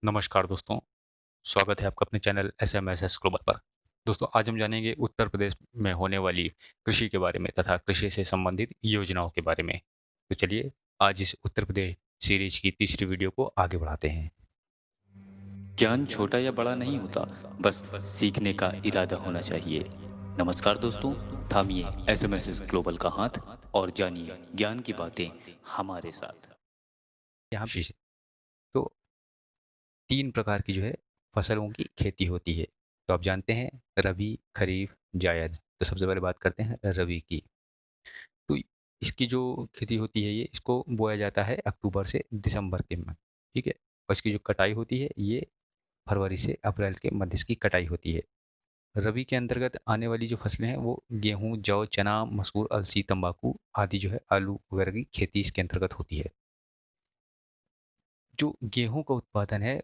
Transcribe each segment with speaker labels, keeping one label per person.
Speaker 1: नमस्कार दोस्तों, स्वागत है आपका अपने चैनल एसएमएसएस ग्लोबल पर। दोस्तों, आज हम जानेंगे उत्तर प्रदेश में होने वाली कृषि के बारे में तथा कृषि से संबंधित योजनाओं के बारे में। तो चलिए, आज इस उत्तर प्रदेश सीरीज की तीसरी वीडियो को आगे बढ़ाते हैं।
Speaker 2: ज्ञान छोटा या बड़ा नहीं होता, बस सीखने का इरादा होना चाहिए। नमस्कार दोस्तों, थामिए एसएमएस ग्लोबल का हाथ और जानिए ज्ञान की बातें हमारे साथ।
Speaker 1: यहाँ पे तो 3 प्रकार की फसलों की खेती होती है। तो आप जानते हैं रबी, खरीफ, जायद। तो सबसे पहले बात करते हैं रबी की। तो इसकी जो खेती होती है, ये इसको बोया जाता है अक्टूबर से दिसंबर के में, ठीक है? और इसकी जो कटाई होती है, ये फरवरी से अप्रैल के मध्य इसकी कटाई होती है। रबी के अंतर्गत आने वाली जो फसलें हैं, वो गेहूँ, जौ, चना, मसूर, अलसी, तंबाकू आदि आलू वगैरह की खेती इसके अंतर्गत होती है। जो गेहूँ का उत्पादन है,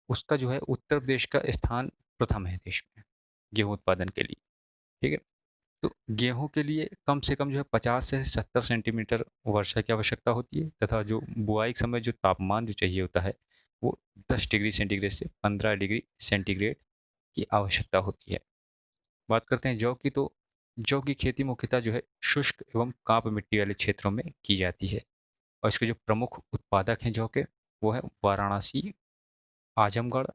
Speaker 1: उसका उत्तर प्रदेश का स्थान प्रथम है देश में, गेहूँ उत्पादन के लिए, ठीक है? तो गेहूँ के लिए कम से कम 50 से 70 सेंटीमीटर वर्षा की आवश्यकता होती है तथा जो बुआई के समय जो तापमान चाहिए होता है, वो 10 डिग्री सेंटीग्रेड से 15 डिग्री सेंटीग्रेड की आवश्यकता होती है। बात करते हैं जौ की, तो जौ की खेती मुख्यतः शुष्क एवं काप मिट्टी वाले क्षेत्रों में की जाती है। और इसके जो प्रमुख उत्पादक हैं जौ के, वो है वाराणसी, आजमगढ़,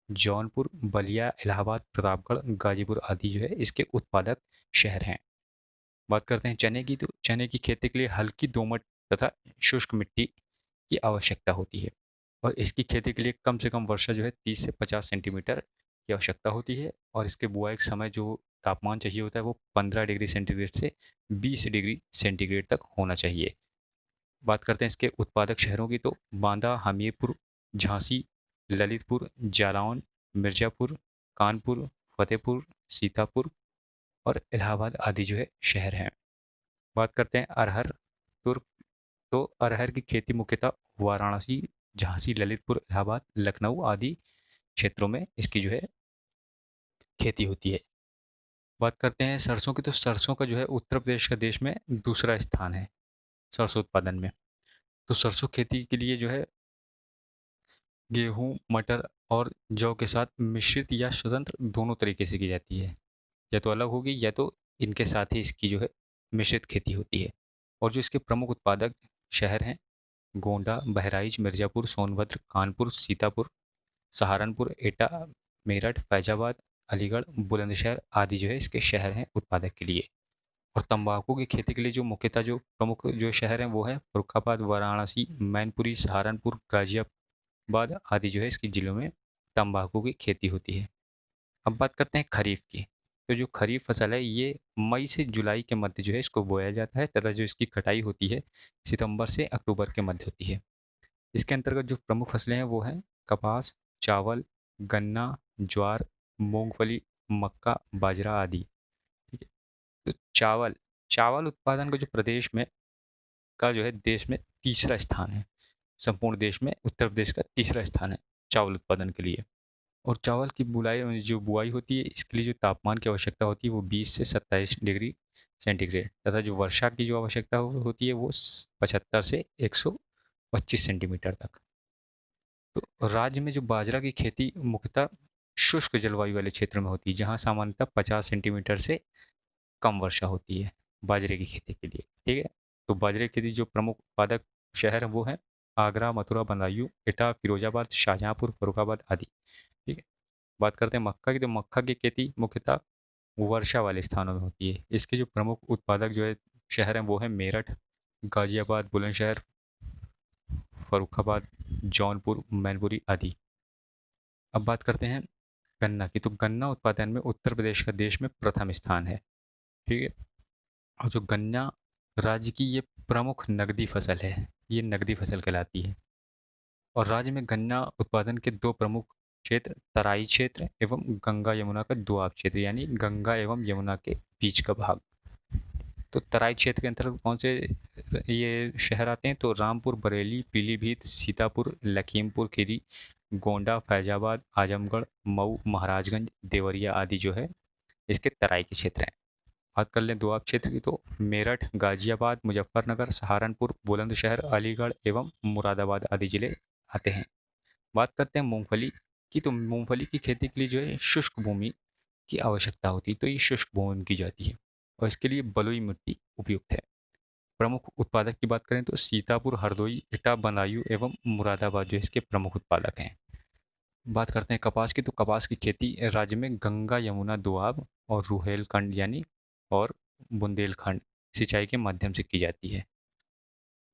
Speaker 1: जौनपुर, बलिया, इलाहाबाद, प्रतापगढ़, गाजीपुर आदि इसके उत्पादक शहर हैं। बात करते हैं चने की, तो चने की खेती के लिए हल्की दोमट तथा शुष्क मिट्टी की आवश्यकता होती है। और इसकी खेती के लिए कम से कम वर्षा 30 से 50 सेंटीमीटर की आवश्यकता होती है। और इसके बुआई के समय जो तापमान चाहिए होता है, वो 15 डिग्री सेंटीग्रेड से 20 डिग्री सेंटीग्रेड तक होना चाहिए। बात करते हैं इसके उत्पादक शहरों की, तो बांदा, हमीरपुर, झांसी, ललितपुर, जालौन, मिर्जापुर, कानपुर, फतेहपुर, सीतापुर और इलाहाबाद आदि शहर हैं। बात करते हैं अरहर, तुर तो अरहर की खेती मुख्यतः वाराणसी, झांसी, ललितपुर, इलाहाबाद, लखनऊ आदि क्षेत्रों में इसकी खेती होती है। बात करते हैं सरसों की, तो सरसों का उत्तर प्रदेश का देश में दूसरा स्थान है सरसों उत्पादन में। तो सरसों खेती के लिए गेहूँ, मटर और जौ के साथ मिश्रित या स्वतंत्र दोनों तरीके से की जाती है। या तो अलग होगी या तो इनके साथ ही इसकी मिश्रित खेती होती है। और जो इसके प्रमुख उत्पादक शहर हैं, गोंडा, बहराइच, मिर्ज़ापुर, सोनभद्र, कानपुर, सीतापुर, सहारनपुर, एटा, मेरठ, फैज़ाबाद, अलीगढ़, बुलंदशहर आदि इसके शहर हैं उत्पादक के लिए। और तंबाकू की खेती के लिए जो मुख्यतः जो प्रमुख शहर हैं, वो है फर्रुखाबाद, वाराणसी, मैनपुरी, सहारनपुर, गाजियाबाद आदि इसकी जिलों में तंबाकू की खेती होती है। अब बात करते हैं खरीफ की। तो जो खरीफ फसल है, ये मई से जुलाई के मध्य इसको बोया जाता है तथा जो इसकी कटाई होती है, सितंबर से अक्टूबर के मध्य होती है। इसके अंतर्गत जो प्रमुख फसलें हैं, वो हैं कपास, चावल, गन्ना, ज्वार, मूंगफली, मक्का, बाजरा आदि, ठीक है? तो चावल चावल उत्पादन का जो प्रदेश में का देश में तीसरा स्थान है। संपूर्ण देश में उत्तर प्रदेश का तीसरा स्थान है चावल उत्पादन के लिए। और चावल की बुआई होती है, इसके लिए जो तापमान की आवश्यकता होती है, वो 20 से 27 डिग्री सेंटीग्रेड तथा जो वर्षा की जो आवश्यकता होती है, वो 75 से 125 सेंटीमीटर तक। तो राज्य में जो बाजरा की खेती मुख्यतः शुष्क जलवायु वाले क्षेत्र में होती है, जहाँ सामान्यतः 50 सेंटीमीटर से कम वर्षा होती है बाजरे की खेती के लिए, ठीक है? तो बाजरे की खेती जो प्रमुख उत्पादक शहर हैं, वो हैं आगरा, मथुरा, बदायूं, एटा, फिरोजाबाद, शाहजहांपुर, फर्रुखाबाद आदि, ठीक है? बात करते हैं मक्का की, तो मक्का की खेती मुख्यतः वर्षा वाले स्थानों में होती है। इसके जो प्रमुख उत्पादक शहर हैं, वो हैं मेरठ, गाजियाबाद, बुलंदशहर, फर्रुखाबाद, जौनपुर, मैनपुरी आदि। अब बात करते हैं गन्ना की, तो गन्ना उत्पादन में उत्तर प्रदेश का देश में प्रथम स्थान है, ठीक है? और जो गन्ना राज्य की ये प्रमुख नगदी फसल है, ये नगदी फसल कहलाती है। और राज्य में गन्ना उत्पादन के दो प्रमुख क्षेत्र, तराई क्षेत्र एवं गंगा यमुना का दोआब क्षेत्र, यानी गंगा एवं यमुना के बीच का भाग। तो तराई क्षेत्र के अंतर्गत कौन से ये शहर आते हैं? तो रामपुर, बरेली, पीलीभीत, सीतापुर, लखीमपुर खीरी, गोंडा, फैजाबाद, आजमगढ़, मऊ, महाराजगंज, देवरिया आदि इसके तराई के क्षेत्र हैं। बात कर लें दोआब क्षेत्र की, तो मेरठ, गाजियाबाद, मुजफ्फरनगर, सहारनपुर, बुलंदशहर, अलीगढ़ एवं मुरादाबाद आदि जिले आते हैं। बात करते हैं मूंगफली की, तो मूंगफली की खेती के लिए जो है शुष्क भूमि की आवश्यकता होती है, तो ये शुष्क भूमि की जाती है और इसके लिए बलुई मिट्टी उपयुक्त है। प्रमुख उत्पादक की बात करें तो सीतापुर, हरदोई, एटा, बदायूं एवं मुरादाबाद जो है इसके प्रमुख उत्पादक हैं। बात करते हैं कपास की, तो कपास की खेती राज्य में गंगा, यमुना, दोआब और रुहेलखंड यानी और बुंदेलखंड सिंचाई के माध्यम से की जाती है।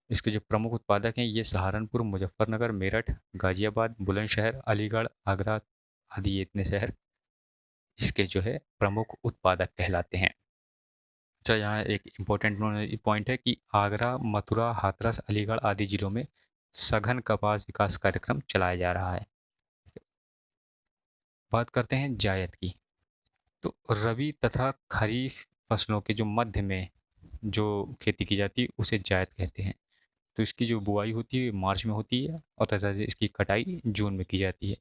Speaker 1: इसके जो प्रमुख उत्पादक हैं ये सहारनपुर, मुजफ्फरनगर, मेरठ, गाजियाबाद, बुलंदशहर, अलीगढ़, आगरा आदि ये इतने शहर इसके जो है प्रमुख उत्पादक कहलाते हैं। अच्छा, यहाँ एक इम्पोर्टेंट पॉइंट है कि आगरा, मथुरा, हाथरस, अलीगढ़ आदि जिलों में सघन कपास विकास कार्यक्रम चलाया जा रहा है। बात करते हैं जायद की, तो रबी तथा खरीफ फसलों के जो मध्य में जो खेती की जाती है उसे जायद कहते हैं। तो इसकी जो बुआई होती है मार्च में होती है और तथा इसकी कटाई जून में की जाती है।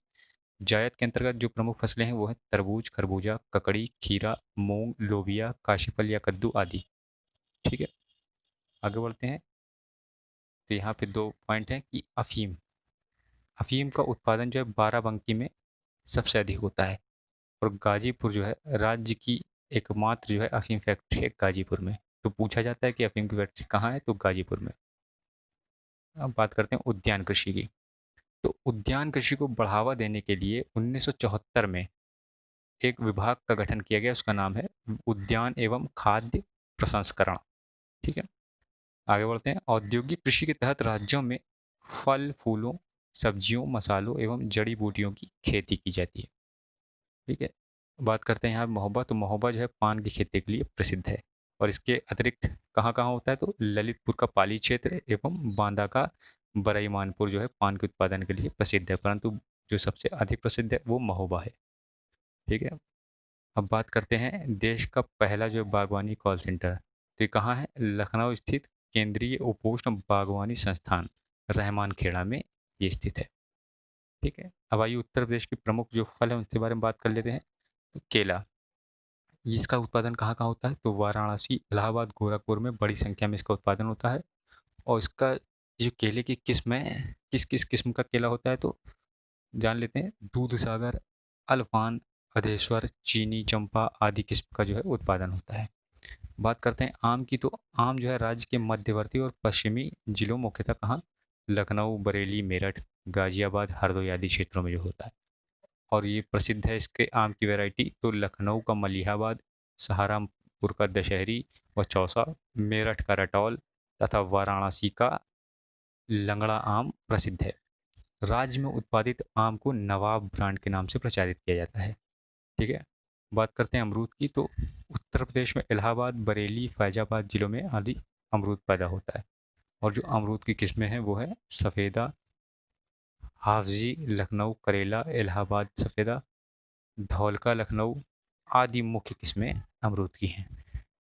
Speaker 1: जायद के अंतर्गत जो प्रमुख फसलें हैं वो है तरबूज, खरबूजा, ककड़ी, खीरा, मूंग, लोबिया, काशीफल या कद्दू आदि। ठीक है, आगे बढ़ते हैं। तो यहाँ पे दो पॉइंट हैं कि अफीम, अफीम का उत्पादन जो है बाराबंकी में सबसे अधिक होता है और गाजीपुर जो है राज्य की एकमात्र जो है अफीम फैक्ट्री है गाजीपुर में। तो पूछा जाता है कि अफीम की फैक्ट्री कहाँ है, तो गाजीपुर में। अब बात करते हैं उद्यान कृषि की, तो उद्यान कृषि को बढ़ावा देने के लिए 1974 में एक विभाग का गठन किया गया, उसका नाम है उद्यान एवं खाद्य प्रसंस्करण। ठीक है, आगे बढ़ते हैं। औद्योगिक कृषि के तहत राज्यों में फल, फूलों, सब्जियों, मसालों एवं जड़ी बूटियों की खेती की जाती है। ठीक है, बात करते हैं यहाँ महोबा, तो महोबा जो है पान की खेती के लिए प्रसिद्ध है और इसके अतिरिक्त कहाँ कहाँ होता है, तो ललितपुर का पाली क्षेत्र एवं बांदा का बरईमानपुर जो है पान के उत्पादन के लिए प्रसिद्ध है, परंतु जो सबसे अधिक प्रसिद्ध है वो महोबा है। ठीक है, अब बात करते हैं देश का पहला जो बागवानी कॉल सेंटर, तो ये कहाँ है, लखनऊ स्थित केंद्रीय उपोष्ण बागवानी संस्थान रहमान खेड़ा में ये स्थित है। ठीक है, अब आइए उत्तर प्रदेश के प्रमुख जो फल है उनके बारे में बात कर लेते हैं। तो केला, इसका उत्पादन कहाँ कहाँ होता है, तो वाराणसी, इलाहाबाद, गोरखपुर में बड़ी संख्या में इसका उत्पादन होता है। और इसका जो केले की किस्म है, किस किस किस्म का केला होता है, तो जान लेते हैं। दूध सागर, अल्फान, अधेश्वर, चीनी चंपा आदि किस्म का जो है उत्पादन होता है। बात करते हैं आम की, तो आम जो है राज्य के मध्यवर्ती और पश्चिमी जिलों, मुख्यतः कहाँ, लखनऊ, बरेली, मेरठ, गाजियाबाद, हरदोई आदि क्षेत्रों में जो होता है। और ये प्रसिद्ध है इसके आम की वैरायटी, तो लखनऊ का मलिहाबाद, सहारनपुर का दशहरी व चौसा, मेरठ का रटौल तथा वाराणसी का लंगड़ा आम प्रसिद्ध है। राज्य में उत्पादित आम को नवाब ब्रांड के नाम से प्रचारित किया जाता है। ठीक है, बात करते हैं अमरूद की, तो उत्तर प्रदेश में इलाहाबाद, बरेली, फैजाबाद जिलों में आदि अमरूद पैदा होता है। और जो अमरूद की किस्में हैं वो है सफ़ेदा, हाफजी, लखनऊ, करेला, इलाहाबाद सफ़ेदा, धौलका लखनऊ आदि मुख्य किस्में अमरूद की हैं।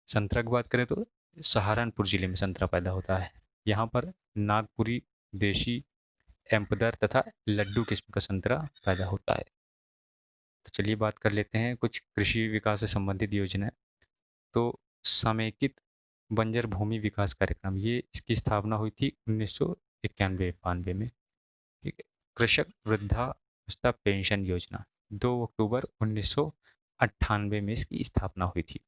Speaker 1: संतरा की बात करें तो सहारनपुर जिले में संतरा पैदा होता है। यहाँ पर नागपुरी, देशी, एम्पदर तथा लड्डू किस्म का संतरा पैदा होता है। तो चलिए बात कर लेते हैं कुछ कृषि विकास से संबंधित योजनाएं। तो समेकित बंजर भूमि विकास कार्यक्रम, ये इसकी स्थापना हुई थी 1991-92 में। ठीक है, कृषक वृद्धावस्था पेंशन योजना 2 अक्टूबर 1998 में इसकी स्थापना हुई थी।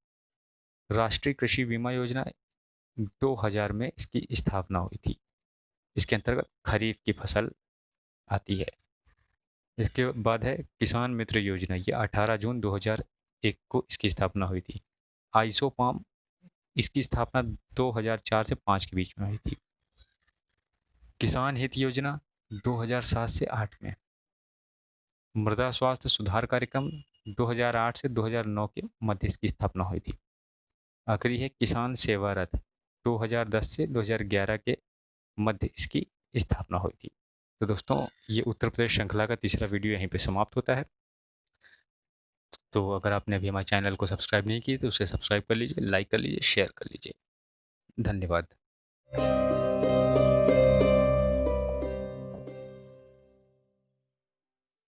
Speaker 1: राष्ट्रीय कृषि बीमा योजना 2000 में इसकी स्थापना हुई थी। इसके अंतर्गत खरीफ की फसल आती है। इसके बाद है किसान मित्र योजना, ये 18 जून 2001 को इसकी स्थापना हुई थी। आइसोपाम, इसकी स्थापना 2004 से 5 के बीच में हुई थी। किसान हित योजना 2007 से 8 में। मृदा स्वास्थ्य सुधार कार्यक्रम 2008 से 2009 के मध्य इसकी स्थापना हुई थी। आखिरी है किसान सेवा रथ, 2010 से 2011 के मध्य इसकी स्थापना हुई थी। तो दोस्तों, ये उत्तर प्रदेश श्रृंखला का तीसरा वीडियो यहीं पे समाप्त होता है। तो अगर आपने अभी हमारे चैनल को सब्सक्राइब नहीं किया तो उसे सब्सक्राइब कर लीजिए, लाइक कर लीजिए, शेयर कर लीजिए। धन्यवाद।